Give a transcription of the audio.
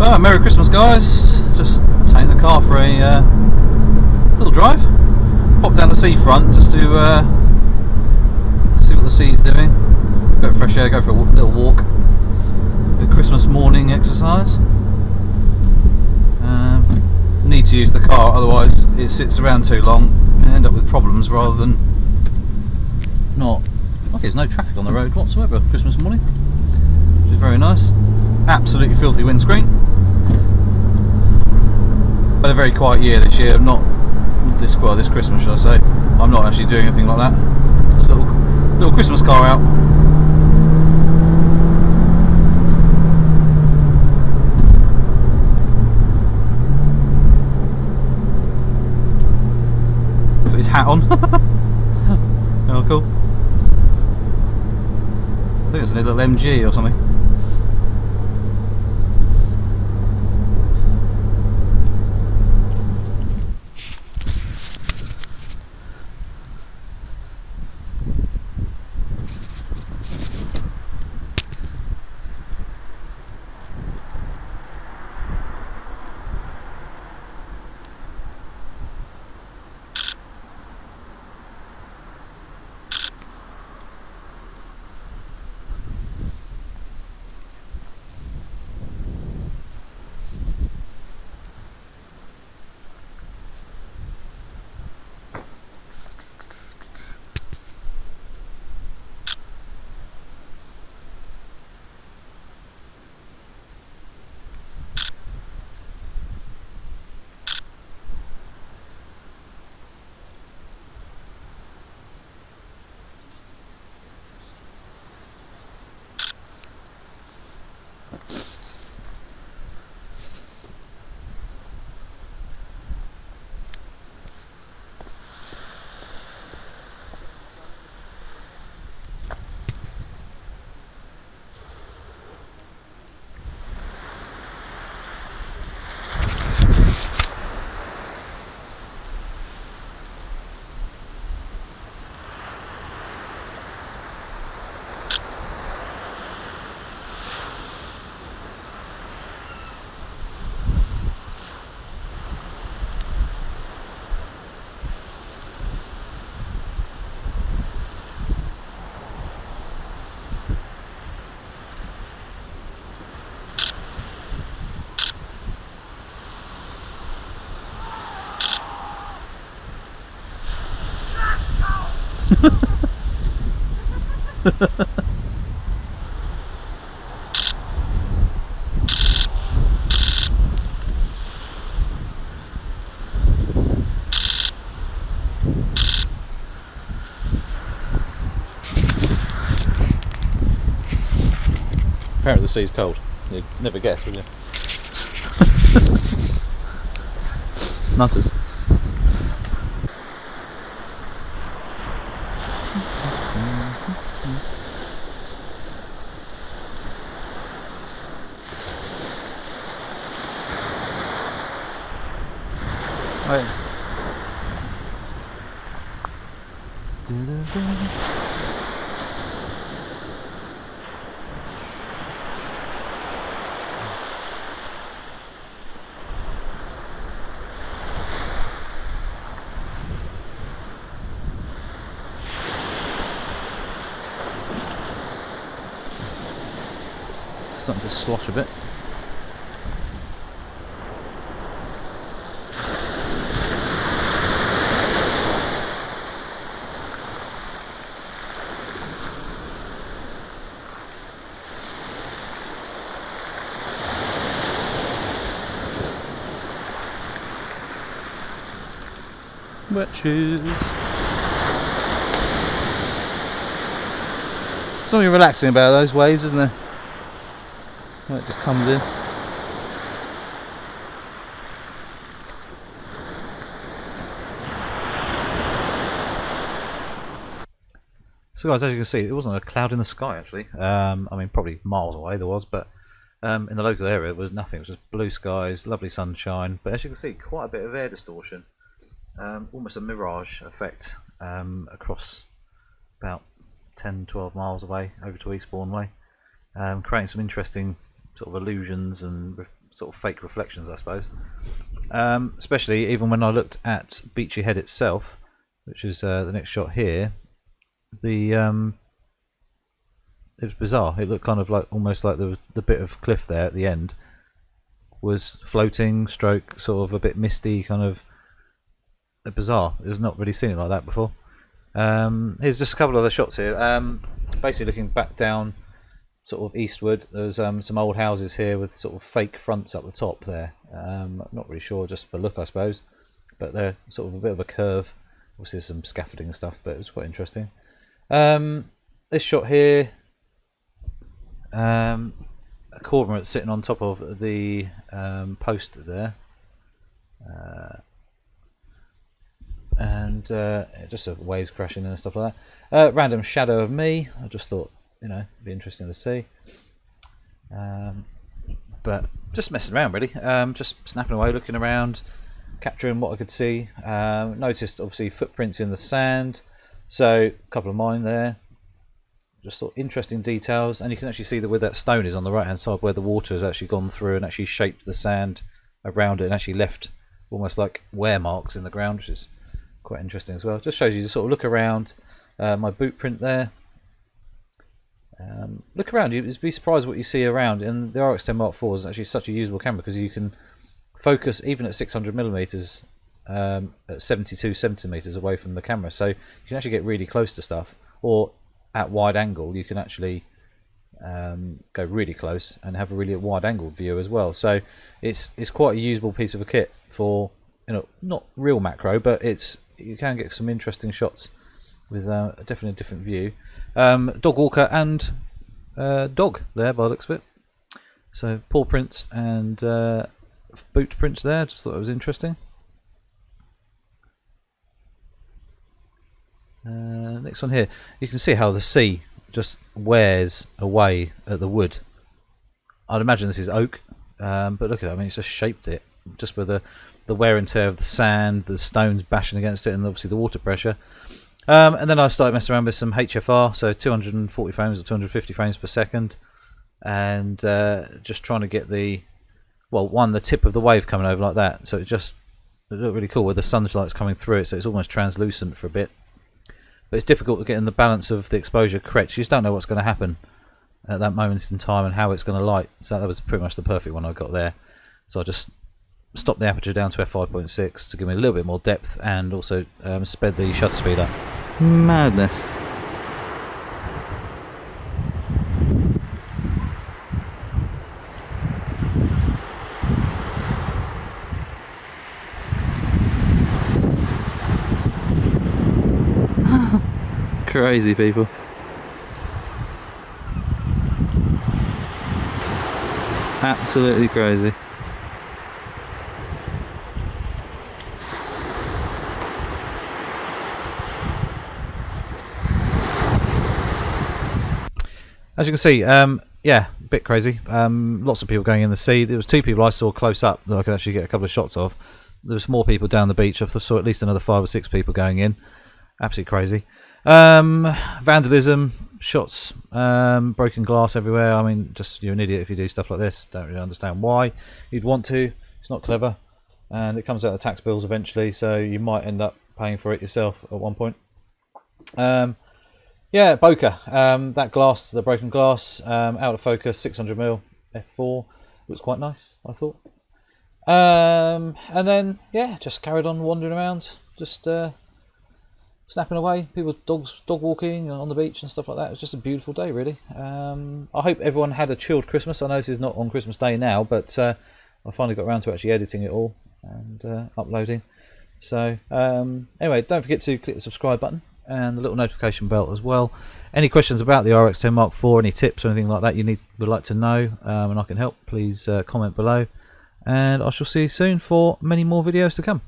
Merry Christmas, guys. Just taking the car for a little drive. Pop down the seafront just to see what the sea's doing. Go for fresh air, go for a little walk. Bit of Christmas morning exercise. Need to use the car, otherwise it sits around too long and end up with problems rather than not. Okay, there's no traffic on the road whatsoever Christmas morning, which is very nice. Absolutely filthy windscreen. But a very quiet year this year. This Christmas, should I say? I'm not actually doing anything like that. There's a little Christmas car out. Got his hat on. Oh, cool. I think it's a little MG or something. Apparently the sea's cold. You'd never guess, would you? Nutters. Right. Starting to slosh a bit. Wet shoes. Something relaxing about those waves, isn't there? It just comes in. So guys, as you can see, it wasn't a cloud in the sky actually. I mean, probably miles away there was, but in the local area there was nothing. It was just blue skies, lovely sunshine, but as you can see, quite a bit of air distortion. Almost a mirage effect across about 10-12 miles away over to Eastbourne Way, creating some interesting sort of illusions and sort of fake reflections, I suppose. Especially even when I looked at Beachy Head itself, which is the next shot here. It was bizarre. It looked kind of like almost like there was the bit of cliff there at the end was floating, stroke sort of a bit misty, kind of bizarre. It was not really seen it like that before. Here's just a couple of other shots here. Basically looking back down sort of eastward, there's some old houses here with sort of fake fronts up the top there. Not really sure, just for look I suppose, but they're sort of a bit of a curve. Obviously there's some scaffolding and stuff, but it was quite interesting. This shot here, a cormorant sitting on top of the post there, and just waves crashing and stuff like that. Random shadow of me. I just thought, you know, it'd be interesting to see. But just messing around really, just snapping away, looking around, capturing what I could see. Noticed obviously footprints in the sand, so a couple of mine there. Just thought interesting details, and you can actually see that where that stone is on the right hand side, where the water has actually gone through and actually shaped the sand around it and actually left almost like wear marks in the ground, which is quite interesting as well. Just shows you to sort of look around. My boot print there. Look around, you'd be surprised what you see around. And the RX10 Mark IV is actually such a usable camera because you can focus even at 600mm at 72 centimeters away from the camera, so you can actually get really close to stuff, or at wide angle you can actually go really close and have a really wide angled view as well. So it's quite a usable piece of a kit for, you know, not real macro, but you can get some interesting shots with definitely a different view. Dog walker and dog there by the looks of it. So paw prints and boot prints there. Just thought it was interesting. Next one here, you can see how the sea just wears away at the wood. I'd imagine this is oak, but look at it. I mean, it's just shaped it just with the wear and tear of the sand, the stones bashing against it, and obviously the water pressure. And then I started messing around with some HFR, so 240 frames or 250 frames per second, and just trying to get the tip of the wave coming over like that. So it looked really cool with the sunlight's coming through it, so it's almost translucent for a bit. But it's difficult to get in the balance of the exposure correct. You just don't know what's going to happen at that moment in time and how it's going to light. So that was pretty much the perfect one I got there. So I just stopped the aperture down to f5.6 to give me a little bit more depth, and also sped the shutter speed up. Madness. Crazy people. Absolutely crazy. As you can see, yeah, a bit crazy. Lots of people going in the sea. There was two people I saw close up that I could actually get a couple of shots of. There was more people down the beach. I saw at least another 5 or 6 people going in. Absolutely crazy. Vandalism, shots, broken glass everywhere. I mean, just you're an idiot if you do stuff like this. Don't really understand why you'd want to. It's not clever, and it comes out of tax bills eventually, so you might end up paying for it yourself at one point. Yeah, bokeh. That glass, the broken glass, out of focus, 600mm f4, looks quite nice, I thought. And then yeah, just carried on wandering around, just snapping away. People, dog walking on the beach and stuff like that. It was just a beautiful day, really. I hope everyone had a chilled Christmas. I know this is not on Christmas Day now, but I finally got around to actually editing it all and uploading. So anyway, don't forget to click the subscribe button and the little notification bell as well. Any questions about the RX10 Mark IV, any tips or anything like that you would like to know, and I can help, please comment below. And I shall see you soon for many more videos to come.